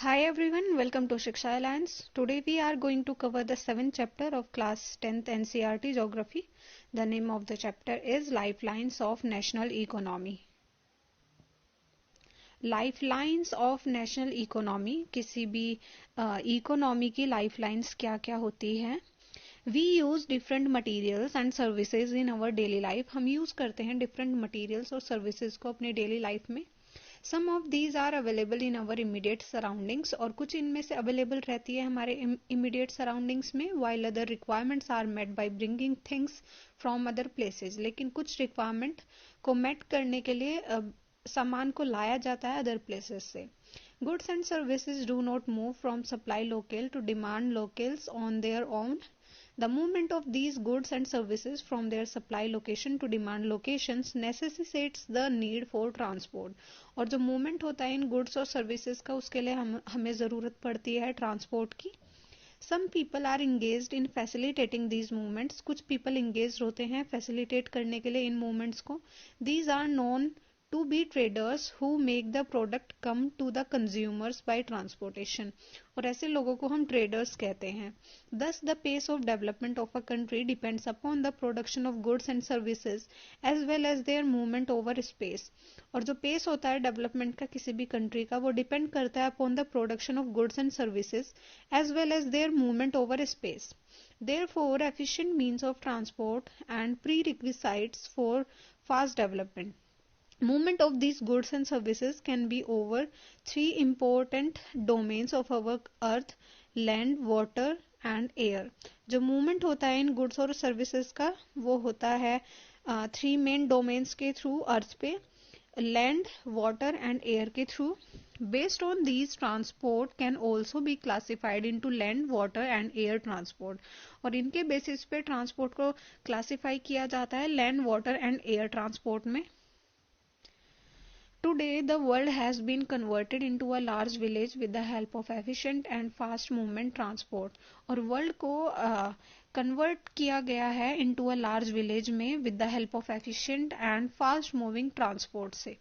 Hi everyone, welcome to Shiksha Alliance. Today we are going to cover the 7th chapter of class 10th NCERT Geography. The name of the chapter is Lifelines of National Economy. Lifelines of National Economy, किसी भी economy की lifelines क्या क्या होती हैं. We use different materials and services in our daily life. हम use करते हैं different materials और services को अपने daily life में. Some of these are available in our immediate surroundings और कुछ इनमें से available रहती है हमारे immediate surroundings में, while other requirements are met by bringing things from other places. लेकिन कुछ requirement को met करने के लिए सामान को लाया जाता है other places से. Goods and services do not move from supply locale to demand locales on their own. The movement of these goods and services from their supply location to demand locations necessitates the need for transport. और जो movement होता है इन goods और services का, उसके लिए हमें ज़रूरत पड़ती है ट्रांसपोर्ट की. Some people are engaged in facilitating these movements. कुछ people engaged होते हैं facilitate करने के लिए इन movements को. These are known to be traders who make the product come to the consumers by transportation. और ऐसे लोगों को हम traders कहते हैं. Thus the pace of development of a country depends upon the production of goods and services as well as their movement over space. और जो pace होता है डेवलपमेंट का किसी भी कंट्री का, वो डिपेंड करता है upon the production of goods and services as well as their movement over space. Therefore, efficient means of transport and prerequisites for fast development. Movement of these goods and services can be over three important domains of our earth: land, water and air. जो movement होता है इन goods और services का, वो होता है three main domains के through earth पे: land, water and air के through. Based on these, transport can also be classified into land, water and air transport. और इनके बेसिस पे ट्रांसपोर्ट को क्लासिफाई किया जाता है land, water and air transport में. Today, the world has been converted into a large village with the help of efficient and fast movement transport. और world को कन्वर्ट किया गया है into a large village में with the help of efficient and fast moving transport से.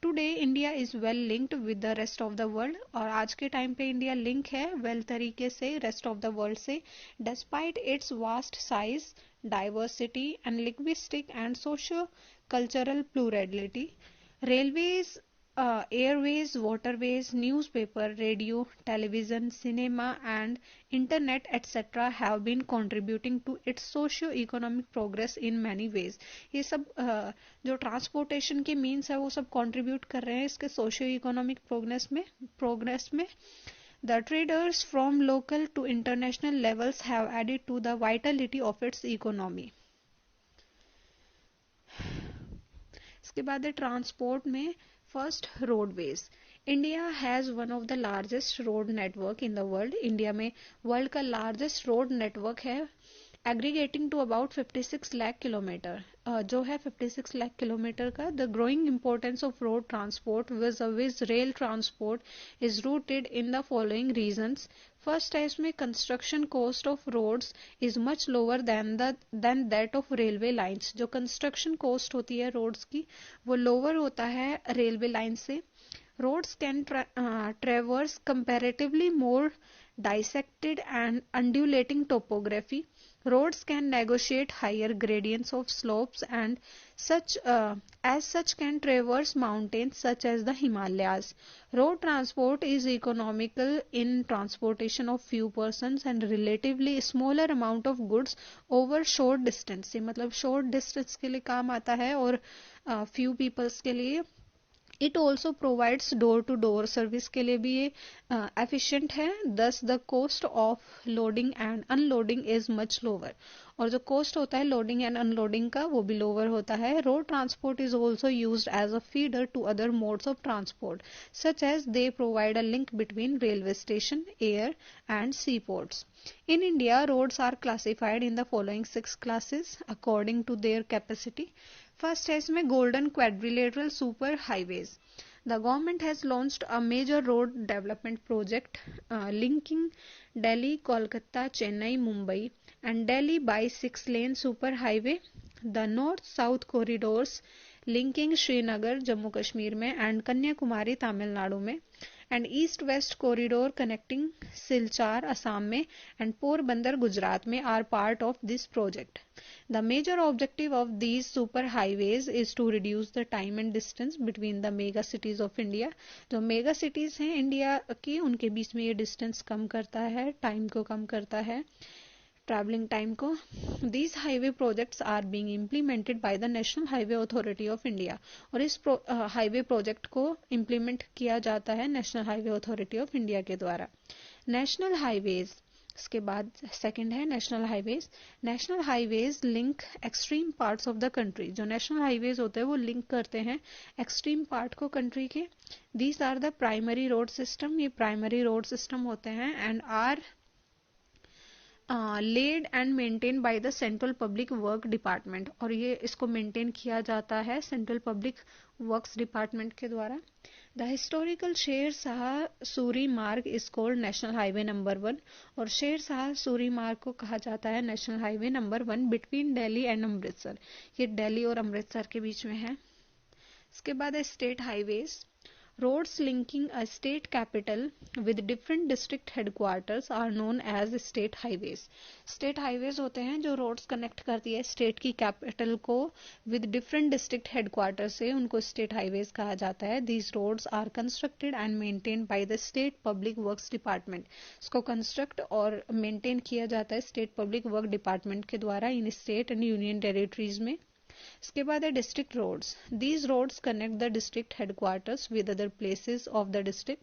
Today, India is well linked with the rest of the world. और आज के टाइम पे इंडिया लिंक है वेल तरीके से रेस्ट ऑफ द वर्ल्ड से, despite its vast size, diversity and linguistic and socio-cultural plurality. Railways, airways, waterways, newspaper, radio, television, cinema and internet etc. have been contributing to its socio-economic progress in many ways. ये सब जो transportation के means है वो सब contribute कर रहे हैं इसके सोशियो-इकोनॉमिक प्रोग्रेस में. The traders from local to international levels have added to the vitality of its economy. इसके बाद है ट्रांसपोर्ट में. First, roadways. India has one of the largest road network in the world. India में world का largest road network है, aggregating to about 56 lakh kilometre. जो है 56 lakh kilometre का. The growing importance of road transport vis rail transport is rooted in the following reasons. First है इसमें construction cost of roads is much lower than that of railway lines. जो construction cost होती है roads की वो lower होता है railway line से. Roads can traverse comparatively more dissected and undulating topography. Roads can negotiate higher gradients of slopes and as such can traverse mountains such as the Himalayas. Road transport is economical in transportation of few persons and relatively smaller amount of goods over short distance. मतलब short distance के लिए काम आता है और few peoples के लिए. It also provides door to door service के लिए भी ये एफिशिएंट है. Thus the cost of loading and unloading is much lower. और जो कॉस्ट होता है लोडिंग एंड अनलोडिंग का वो भी लोअर होता है. Road transport is also used as a feeder to other modes of transport such as they provide a link between railway station, air and sea ports. In India, roads are classified in the following 6 classes according to their capacity. First है इसमें golden quadrilateral super highways. The government has launched a major road development project linking Delhi, Kolkata, Chennai, Mumbai and Delhi by 6-lane super highway. The north-south corridors linking Srinagar, Jammu Kashmir में and Kanyakumari, Tamil Nadu में and east west corridor connecting Silchar Assam में and Porbandar Gujarat में are part of this project. The major objective of these super highways is to reduce the time and distance between the mega cities of India. जो mega cities हैं India की उनके बीच में ये distance कम करता है, टाइम को कम करता है, ट्रैवलिंग टाइम को. These highway projects are being implemented by the national highway authority of India. और इस हाईवे प्रोजेक्ट को इम्प्लीमेंट किया जाता है national highway authority of India के द्वारा. नेशनल हाईवेज, इसके बाद सेकंड है national highways. National highways link extreme parts of the country. जो नेशनल हाईवेज होते हैं वो लिंक करते हैं एक्सट्रीम पार्ट को कंट्री के. These are the primary road system. ये प्राइमरी रोड सिस्टम होते हैं and are laid and maintain by the central public work department. और ये इसको मेंटेन किया जाता है सेंट्रल पब्लिक वर्क्स डिपार्टमेंट के द्वारा. द हिस्टोरिकल शेर शाह सूरी मार्ग is called national highway number 1. और शेर शाह सूरी मार्ग को कहा जाता है national highway number 1 between Delhi and Amritsar. ये दिल्ली और अमृतसर के बीच में है. इसके बाद है state highways. Roads linking a state capital with different district headquarters are known as state highways. State highways होते हैं जो roads connect करती है state की capital को with different district headquarters से, उनको state highways कहा जाता है. These roads are constructed and maintained by the state public works department. इसको construct और maintain किया जाता है state public work department के द्वारा इन state and union territories में. इसके बाद है district roads. These roads connect the district headquarters with other places of the district.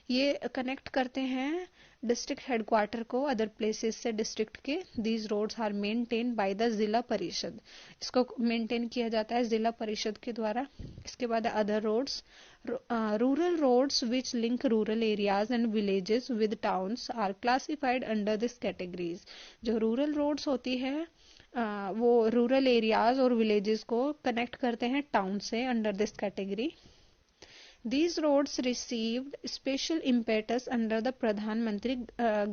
ये कनेक्ट करते हैं डिस्ट्रिक्ट हेडक्वार्टर को अदर प्लेसेस से डिस्ट्रिक्ट के. These roads are maintain by the Zila Parishad. इसको मेंटेन किया जाता है जिला परिषद के द्वारा. इसके बाद other roads. Rural roads which link rural areas and villages with towns are classified under this categories. जो रूरल रोड्स होती है वो रूरल एरियाज और विलेजेस को कनेक्ट करते हैं टाउन से under this category. These roads received special impetus under the प्रधानमंत्री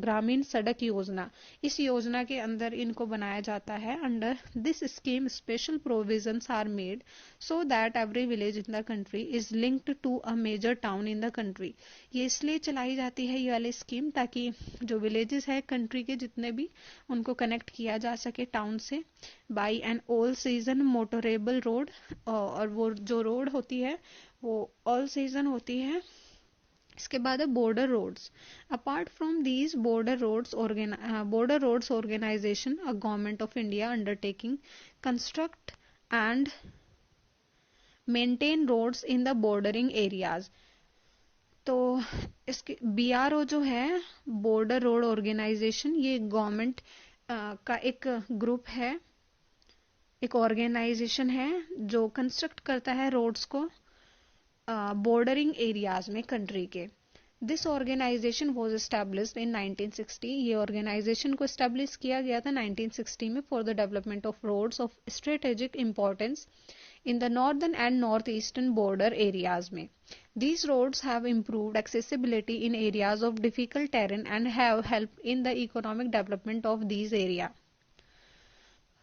ग्रामीण सड़क योजना. इस योजना के अंदर इनको बनाया जाता है. Under this scheme special provisions are made so that every village in the country is linked to a major town in the country. ये इसलिए चलाई जाती है ये वाली स्कीम ताकि जो विलेजेस है कंट्री के जितने भी उनको कनेक्ट किया जा सके टाउन से by an all season motorable road. और वो जो रोड होती है वो ऑल सीजन होती है. इसके बाद है border roads. Apart from these border roads organisation a government of India undertaking construct and maintain roads in the bordering areas. तो इसके BRO जो है बॉर्डर रोड ऑर्गेनाइजेशन, ये गवर्नमेंट का एक ग्रुप है, एक ऑर्गेनाइजेशन है जो कंस्ट्रक्ट करता है रोड्स को बॉर्डरिंग एरियाज में कंट्री के. This organisation was established in 1960. ये ऑर्गेनाइजेशन को एस्टेब्लिश किया गया था 1960 में for the development of roads of strategic importance in the northern and northeastern border areas में. These roads have improved accessibility in areas of difficult terrain and have helped in the economic development of these areas.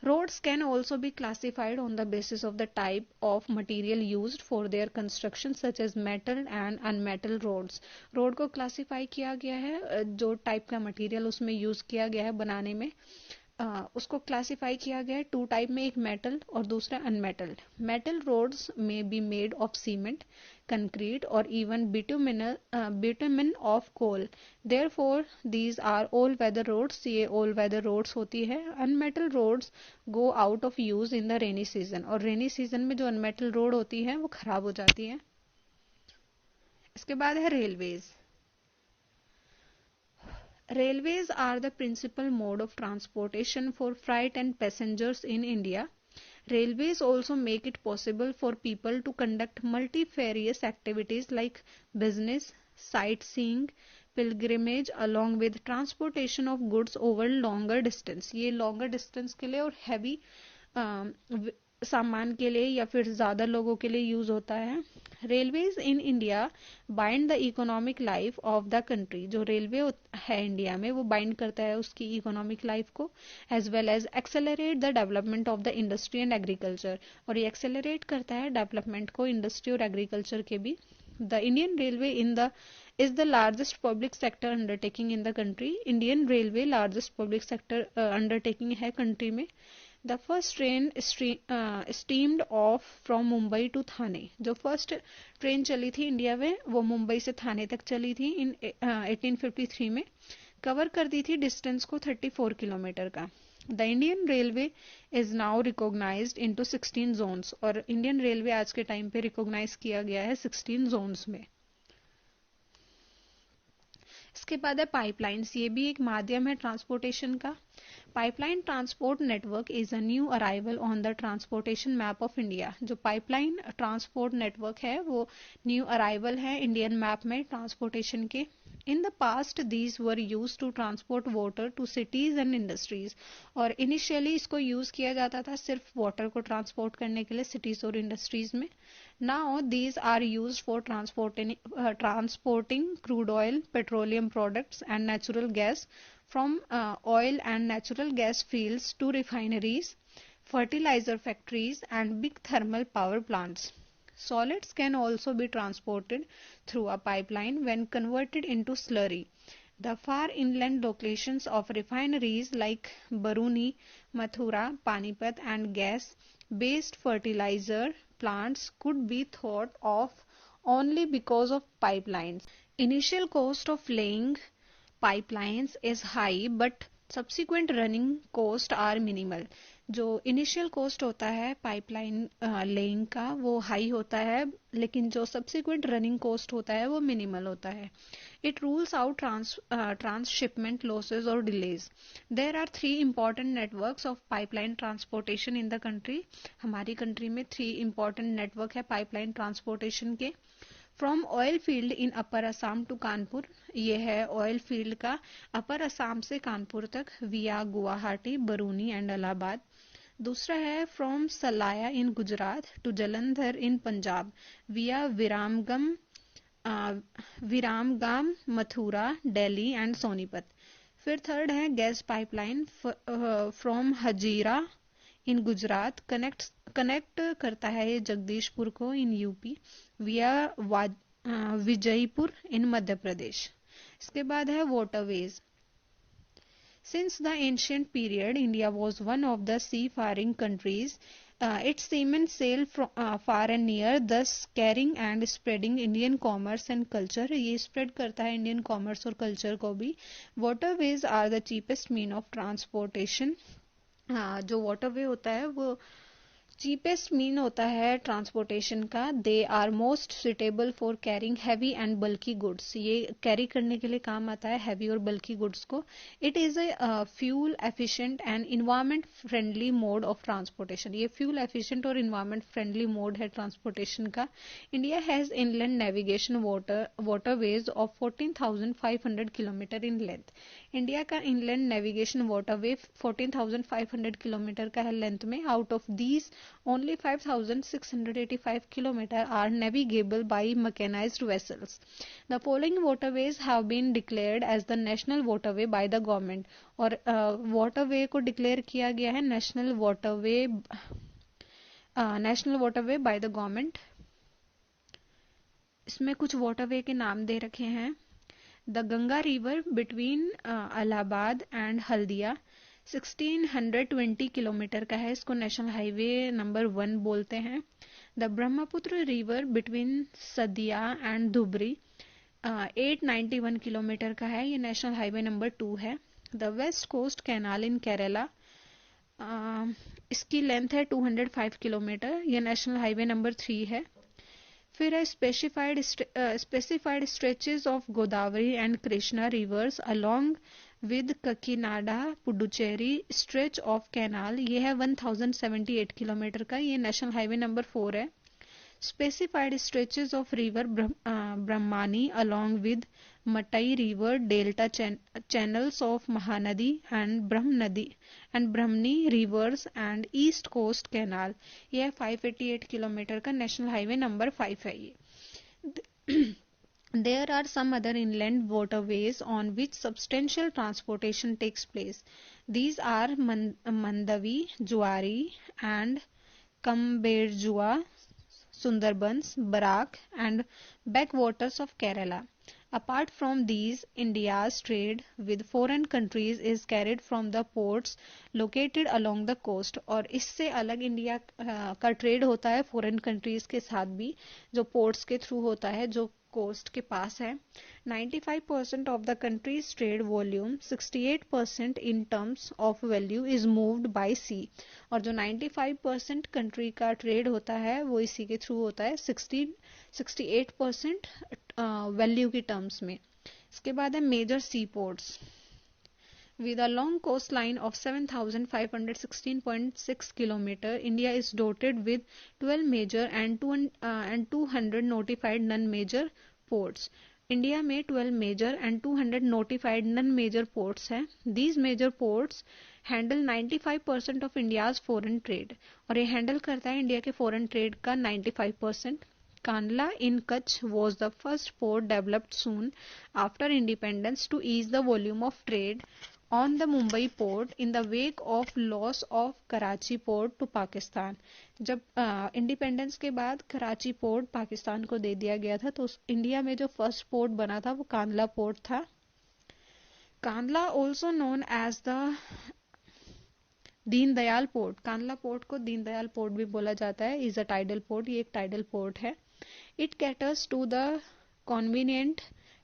Roads can also be classified on the basis of the type of material used for their construction such as metal and unmetal roads. Road को classify किया गया है जो type का material उसमें use किया गया है बनाने में. उसको क्लासिफाई किया गया है 2 टाइप में, एक मेटल और दूसरा अनमेटल. मेटल रोड्स में be made of cement, concrete और even bitumen of coal. Therefore these are all weather roads. ये ऑल वेदर रोड्स होती है. Unmetal roads go out of use in the rainy season. और rainy season में जो unmetalled road होती है वो खराब हो जाती है. इसके बाद है railways. Railways are the principal mode of transportation for freight and passengers in India. Railways also make it possible for people to conduct multifarious activities like business, sightseeing, pilgrimage along with transportation of goods over longer distance. ये longer distance के लिए और heavy सामान के लिए या फिर ज़्यादा लोगों के लिए यूज होता है. Railways in India bind the economic life of the country. जो रेलवे है इंडिया में वो बाइंड करता है उसकी इकोनॉमिक लाइफ को, as well as accelerate the development of the industry and agriculture. और ये एक्सेलरेट करता है डेवलपमेंट को इंडस्ट्री और एग्रीकल्चर के भी. The Indian railway in the is the largest public sector undertaking in the country. Indian Railway largest public sector undertaking है country में. The first train steamed off from Mumbai to Thane. जो first train चली थी India में वो मुंबई से थाने तक चली थी इन 1853 में. कवर कर दी थी डिस्टेंस को 34 किलोमीटर का. The Indian railway is now recognised into 16 zones. और इंडियन रेलवे आज के टाइम पे रिकॉग्नाइज किया गया है 16 जोन्स में. इसके बाद है पाइपलाइंस. ये भी एक माध्यम है ट्रांसपोर्टेशन का. Pipeline transport network is a new arrival on the transportation map of India. जो पाइपलाइन ट्रांसपोर्ट नेटवर्क है वो न्यू अराइवल है इंडियन मैप में ट्रांसपोर्टेशन के. In the past, these were used to transport water to cities and industries. और initially इसको use किया जाता था सिर्फ वाटर को ट्रांसपोर्ट करने के लिए सिटीज और इंडस्ट्रीज में. Now these are used for transporting crude oil, petroleum products and natural gas from oil and natural gas fields to refineries, fertilizer factories and big thermal power plants. Solids can also be transported through a pipeline when converted into slurry. The far inland locations of refineries like Baruni, Mathura, Panipat and gas-based fertilizer plants could be thought of only because of pipelines. Initial cost of laying pipelines is high, but subsequent running costs are minimal. जो initial cost होता है pipeline laying का वो high होता है, लेकिन जो subsequent running cost होता है वो मिनिमल होता है. It rules out transhipment losses और delays. There are 3 important networks of pipeline transportation in the country. हमारी कंट्री में 3 इंपॉर्टेंट नेटवर्क है पाइपलाइन ट्रांसपोर्टेशन के. From oil field in upper Assam to Kanpur. ये है ऑयल फील्ड का अपर असम से कानपुर तक विया गुवाहाटी, बरूनी एंड इलाहाबाद. दूसरा है from Salaya in Gujarat to Jalandhar in Punjab via Viramgam, Mathura, Delhi and Sonipat. फिर थर्ड है gas pipeline from Hazira in Gujarat connect करता है ये जगदीशपुर को इन यूपी विया विजयपुर इन मध्य प्रदेश. इसके बाद है waterways. Since the ancient period, India was one of the seafaring countries. Its seamen sailed from far and near, thus carrying and spreading Indian commerce and culture. ये spread करता है Indian commerce और culture को भी. Waterways are the cheapest mean of transportation. जो waterway होता है वो चीपेस्ट मीन होता है ट्रांसपोर्टेशन का. They are most suitable for carrying heavy and bulky goods. ये कैरी करने के लिए काम आता है हैवी और बल्की गुड्स को. It is a fuel efficient and environment friendly mode of transportation. ये फ्यूल एफिशिएंट और इन्वायरमेंट फ्रेंडली मोड है ट्रांसपोर्टेशन का. India has inland navigation waterways of 14,500 kilometre in length. India का इनलैंड नेविगेशन वाटरवे 14,500 किलोमीटर का है length में. Out of these only 5,685 kilometers are navigable by mechanized vessels. The following waterways have been declared as the national waterway by the government. और waterway को declare किया गया है national waterway by the government. इसमें कुछ waterway के नाम दे रखे हैं. The Ganga River between Allahabad and Haldia 1620 kilometre का है. इसको नेशनल हाईवे नंबर 1 बोलते हैं. The Brahmaputra river between Sadiya and Dhubri 891 kilometre का है. ये नेशनल हाईवे नंबर 2 है. The west coast canal in Kerala इसकी लेंथ है 205 किलोमीटर. ये नेशनल हाईवे नंबर 3 है. फिर है specified stretches of Godavari and Krishna rivers along with Kakinada Puducherry stretch of canal. ये है 1078 किलोमीटर का. ये नेशनल हाईवे नंबर 4 है. Specified stretches of river Brahmani along with Matai river delta channels of Mahanadi and Brahmani rivers and east coast canal. ये है 588 किलोमीटर का. National highway number 5 है ये. There are some other inland waterways on which substantial transportation takes place. These are Mandavi, Juari and Kamberjua, Sundarbans, Barak and backwaters of Kerala. Apart from these, India's trade with foreign countries is carried from the ports located along the coast. और इससे अलग India का trade होता है foreign countries के साथ भी, जो पोर्ट्स के थ्रू होता है, जो कोस्ट के पास है. 95% of the country's trade volume, 68% in terms of value is moved by sea. और जो 95% कंट्री का ट्रेड होता है वो इसी के थ्रू होता है, 68% वैल्यू की टर्म्स में. इसके बाद है major sea ports. With a long coastline of 7,516.6 km, India is dotted with 12 major and 200 notified non-major ports. India में 12 major and 200 notified non major ports हैं. These major ports handle 95% of India's foreign trade. और ये handle करता है India के foreign trade का 95%. Kandla in Kutch was the first port developed soon after independence to ease the volume of trade on the Mumbai port in the wake of loss of Karachi port to Pakistan. जब independence के बाद Karachi port Pakistan को दे दिया गया था, तो India में जो फर्स्ट पोर्ट बना था वो कांदला पोर्ट था. Kandla also known as the Deendayal port. Kandla port को दीनदयाल पोर्ट भी बोला जाता है. Is a tidal port. ये एक टाइडल पोर्ट है. It caters to the convenient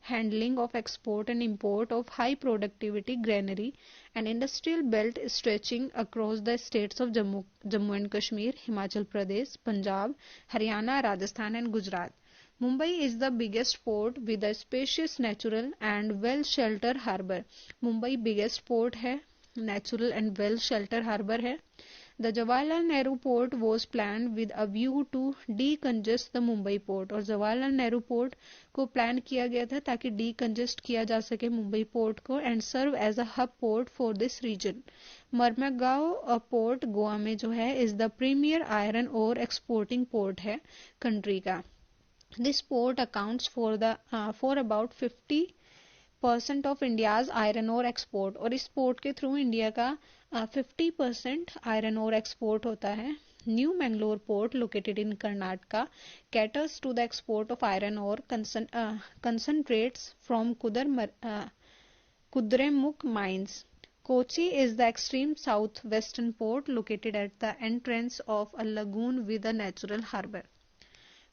handling of export and import of high productivity granary and industrial belt stretching across the states of Jammu and Kashmir, Himachal Pradesh, Punjab, Haryana, Rajasthan and Gujarat. Mumbai is the biggest port with a spacious natural and well sheltered harbor. Mumbai biggest port है, natural and well sheltered harbor है. The Jawaharlal Nehru port was planned with a view to decongest the Mumbai port. और Jawaharlal Nehru port को plan किया गया था ताकि decongest किया जा सके मुंबई पोर्ट को and serve as a hub port for this region. Marmagao port Goa में जो है is the premier iron ore exporting port है कंट्री का. This port accounts for about 50% of India's iron ore export. और इस पोर्ट के थ्रू इंडिया का 50% iron ore export होता है. New Mangalore port located in Karnataka caters to the export of iron ore concentrates from Kudremukh mines. Kochi is the extreme southwestern port located at the entrance of a lagoon with a natural harbor.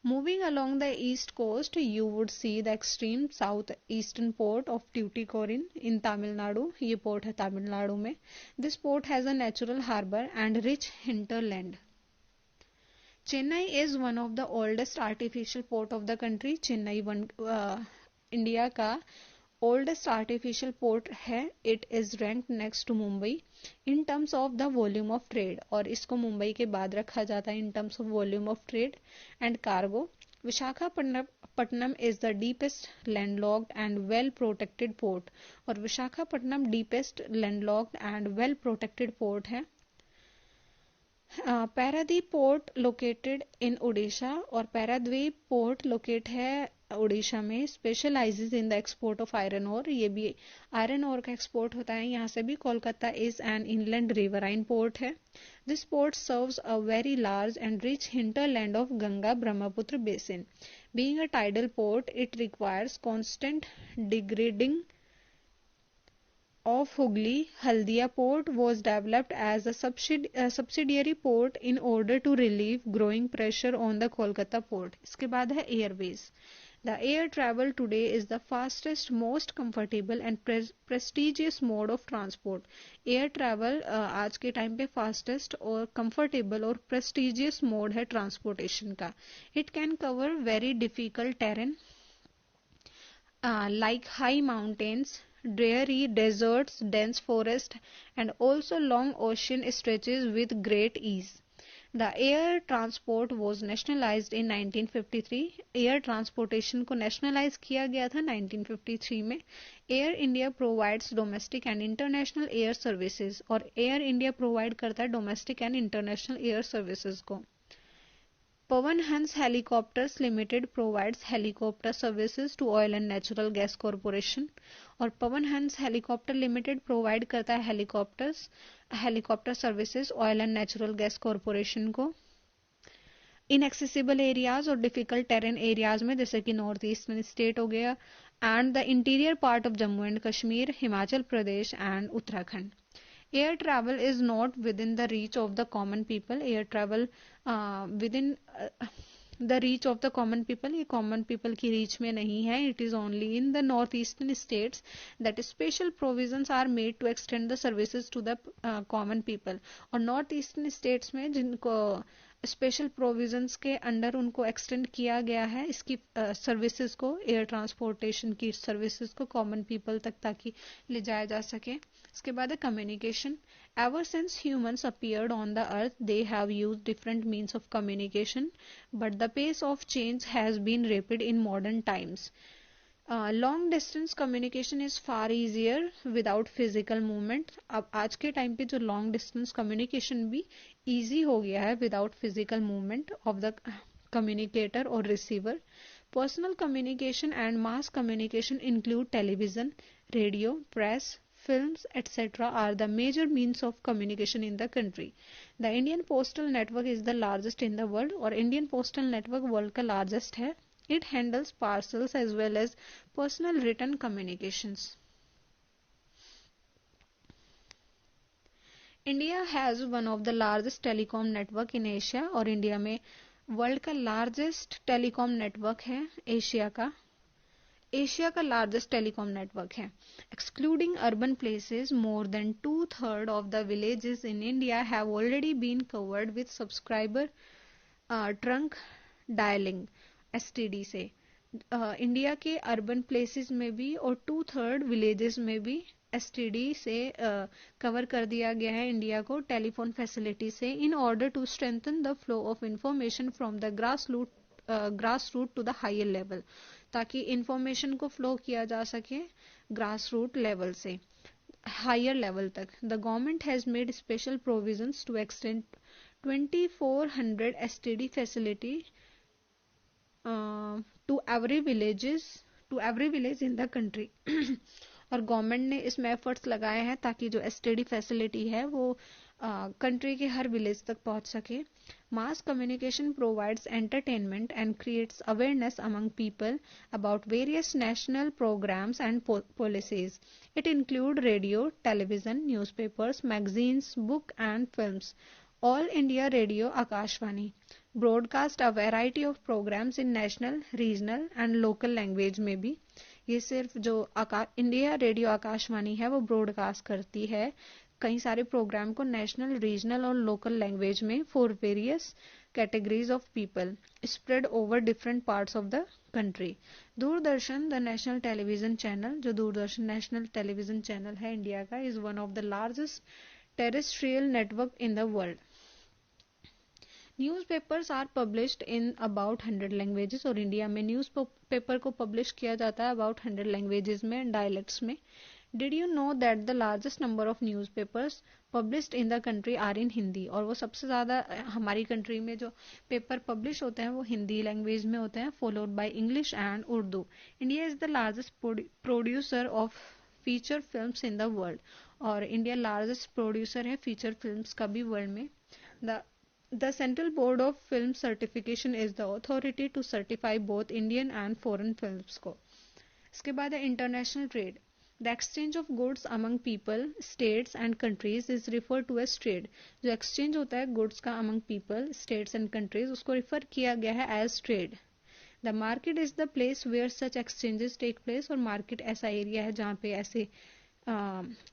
Moving along the east coast, you would see the extreme southeastern port of Tuticorin in Tamil Nadu. ये port है तमिलनाडु में. This port has a natural harbor and rich hinterland. Chennai is one of the oldest artificial port of the country. Chennai India का oldest artificial port है. It is ranked next to Mumbai in terms of the volume of trade. और इसको मुंबई के बाद रखा जाता है in terms of volume of trade and cargo. Visakhapatnam is the deepest landlocked and well protected port. और Visakhapatnam deepest landlocked and well protected port है. Paradip port located in Orissa. और पैराद्वीप पोर्ट लोकेट है उड़ीसा में. Specialises in the export of iron ore. ये भी iron ore का export होता है यहाँ से भी. Kolkata is an inland riverine port है. This port serves a very large and rich hinterland of Ganga Brahmaputra basin. Being a tidal port it requires constant degrading of Hooghly. Haldia port was developed as a subsidiary port in order to relieve growing pressure on the Kolkata port. इसके बाद है airways. The air travel today is the fastest, most comfortable and prestigious mode of transport. Air travel आज के time पे fastest और comfortable और prestigious mode है transportation का. It can cover very difficult terrain like high mountains, dreary deserts, dense forest and also long ocean stretches with great ease. The air transport was nationalized in 1953. Air transportation को nationalize किया गया था 1953 में. Air India provides domestic and international air services. और Air India provide करता है domestic and international air services को. Pawan Hans Helicopters Limited provides helicopter services to Oil and Natural Gas Corporation. और Pawan Hans helicopter limited provide करता है helicopter services oil and natural gas corporation को. Inaccessible areas और difficult terrain areas में, जैसे कि north east में स्टेट हो गया, and the interior part of Jammu and Kashmir, Himachal Pradesh and Uttarakhand. Air travel is not within the reach of the common people. Air travel within the reach of the common people, ये common people की reach में नहीं है. It is only in the northeastern states that special provisions are made to extend the services to the common people. और northeastern states में जिनको special provisions के under उनको एक्सटेंड किया गया है इसकी सर्विसेज को, एयर ट्रांसपोर्टेशन की सर्विसेज को कॉमन पीपल तक, ताकि ले जाया जा सके. इसके बाद है communication. Ever since humans appeared on the earth they have used different means of communication, but the pace of change has been rapid in modern times. Long distance communication is far easier without physical movement. अब आज के time पे जो long distance communication भी easy हो गया है without physical movement of the communicator और receiver. Personal communication and mass communication include television, radio, press, films, etc. are the major means of communication in the country. The Indian Postal Network is the largest in the world, और Indian Postal Network world का largest है. It handles parcels as well as personal written communications. India has one of the largest telecom network in Asia, और India में world का largest telecom network है Asia का. Asia का largest telecom network है. Excluding urban places, more than 2/3 of the villages in India have already been covered with subscriber trunk dialling STD से. India के urban places में भी और 2/3 विलेजेस में भी एसटीडी से कवर कर दिया गया है इंडिया को टेलीफोन फैसिलिटी से, in order to strengthen the flow of information from the grass root to the higher level, ताकि इंफॉर्मेशन को फ्लो किया जा सके ग्रास रूट लेवल से हायर लेवल तक. The government has made special provisions to extend 2400 STD facility to every village in the country. और government ने इसमें एफर्ट्स लगाए हैं ताकि जो एसटीडी फैसिलिटी है वो कंट्री के हर विलेज तक पहुंच सके. Mass communication provides entertainment and creates awareness among people about various national programmes and policies. It include radio, television, newspapers, magazines, book and films. All India radio Akashvani broadcast a variety of programmes in national, regional and local language में भी. ये सिर्फ जो India radio Akashvani है वो broadcast करती है कई सारे प्रोग्राम को नेशनल, रीजनल और लोकल लैंग्वेज में for various categories of people spread over different parts of the country. Doordarshan, the national television channel, जो दूरदर्शन नेशनल टेलीविजन चैनल है इंडिया का, is one of the largest terrestrial network in the world. Newspapers are published in about 100 languages, और India में news paper को publish किया जाता है about 100 languages में, डायलेक्ट्स में. Did you know that the largest number of newspapers published in the country are in Hindi. और वो सबसे ज़्यादा हमारी कंट्री में जो पेपर पब्लिश होते हैं वो हिंदी लैंग्वेज में होते हैं, followed by English and Urdu. India is the largest producer of feature films in the world, और इंडिया लार्जेस्ट प्रोड्यूसर है फीचर फिल्म्स का भी वर्ल्ड में. The Central Board of Film Certification is the authority to certify both Indian and foreign films को. इसके बाद है international trade. The exchange of goods among people, states and countries is referred to as trade. जो exchange होता है goods का among people, states and countries, उसको refer किया गया है as trade. The market is the place where such exchanges take place, और market ऐसा area है जहाँ पे ऐसे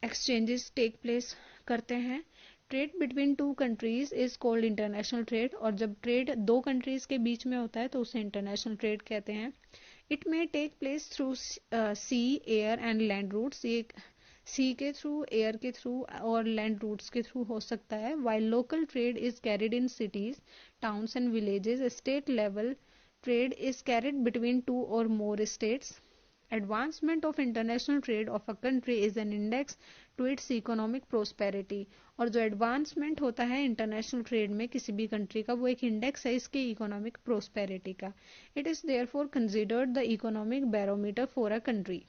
exchanges take place करते हैं. Trade between two countries is called international trade, और जब ट्रेड दो कंट्रीज के बीच में होता है तो उसे इंटरनेशनल ट्रेड कहते हैं. It may take place through sea, air and land routes. ये सी के थ्रू, एयर के थ्रू और लैंड रूट्स के थ्रू हो सकता है. While local trade is carried in cities, towns and villages, state level trade is carried between two or more states. Advancement of international trade of a country is an index to its economic prosperity. और जो advancement होता है international trade में किसी भी country का, वो एक इंडेक्स है इसके इकोनॉमिक प्रोस्पेरिटी का. It is therefore considered the economic barometer for a country.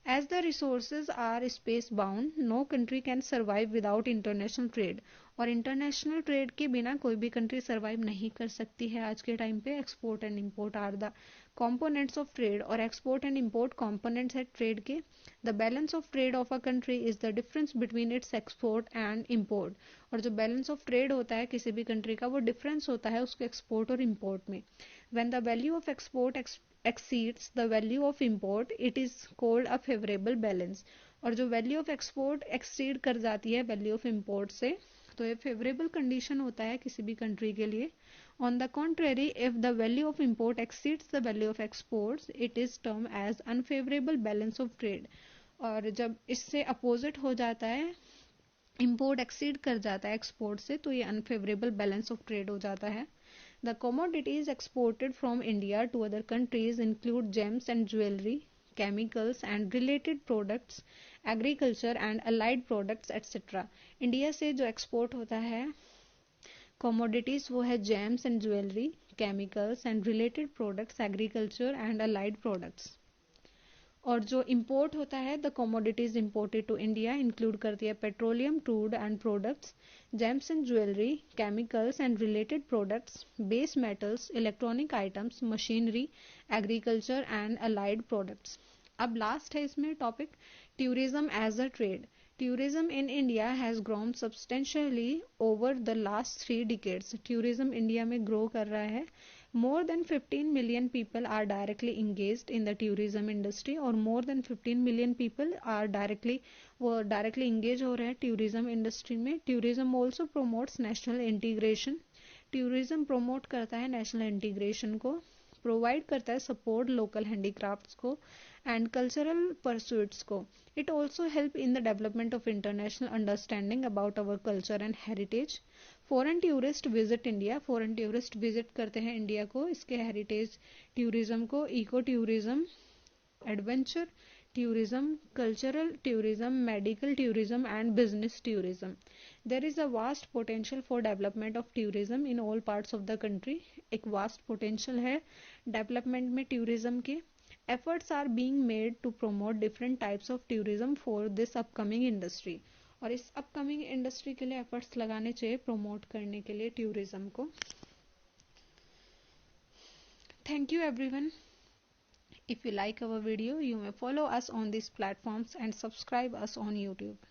As the resources are space bound, no country can survive without international trade. और इंटरनेशनल ट्रेड के बिना कोई भी कंट्री सर्वाइव नहीं कर सकती है आज के टाइम पे. Export and import are the components of trade, और एक्सपोर्ट एंड इंपोर्ट components है ट्रेड के. The balance of trade of a country is the difference between its export and import. और जो बैलेंस ऑफ ट्रेड होता है किसी भी country का, वो डिफरेंस होता है उसके एक्सपोर्ट और इंपोर्ट में. When the value of export exceeds the value of import, it is called a favorable balance. और जो वैल्यू ऑफ एक्सपोर्ट एक्सीड कर जाती है वैल्यू ऑफ इंपोर्ट से, तो ये फेवरेबल कंडीशन होता है किसी भी कंट्री के लिए. On the contrary, if the value of import exceeds the value of exports, it is term as unfavourable balance of trade. और जब इससे अपोजिट हो जाता है, इंपोर्ट एक्सीड कर जाता है एक्सपोर्ट से, तो ये अनफेवरेबल बैलेंस ऑफ ट्रेड हो जाता है. The commodities exported from India to other countries include gems and jewelry, chemicals and related products, agriculture and allied products, etc. India से जो एक्सपोर्ट होता है commodities वो है gems and jewelry, chemicals and related products, agriculture and allied products. और जो import होता है, the commodities imported to India include करती है petroleum, crude and products, gems and jewellery, chemicals and related products, base metals, electronic items, machinery, agriculture and allied products. अब last है इसमें topic, tourism as a trade. Tourism in India has grown substantially over the last 3 decades. Tourism India में grow कर रहा है. More than 15 million people are directly engaged in the tourism industry, और more than 15 million people are directly engage हो रहे हैं tourism industry में. Tourism also promotes national integration. Tourism promote करता है national integration को, प्रोवाइड करता है सपोर्ट लोकल हैंडीक्राफ्ट्स को एंड कल्चरल परस्यूट्स को. It also help in the development of international understanding about our culture and heritage. Foreign tourist visit India. Foreign tourist visit करते हैं India को, इसके heritage tourism को, eco tourism, adventure tourism, cultural tourism, medical tourism and business tourism. There is a vast potential for development of tourism in all parts of the country. एक vast potential है development में tourism के. Efforts are being made to promote different types of tourism for this upcoming industry. और इस upcoming industry के लिए efforts लगाने चाहिए promote करने के लिए tourism को. Thank you everyone. If you like our video, you may follow us on these platforms and subscribe us on YouTube.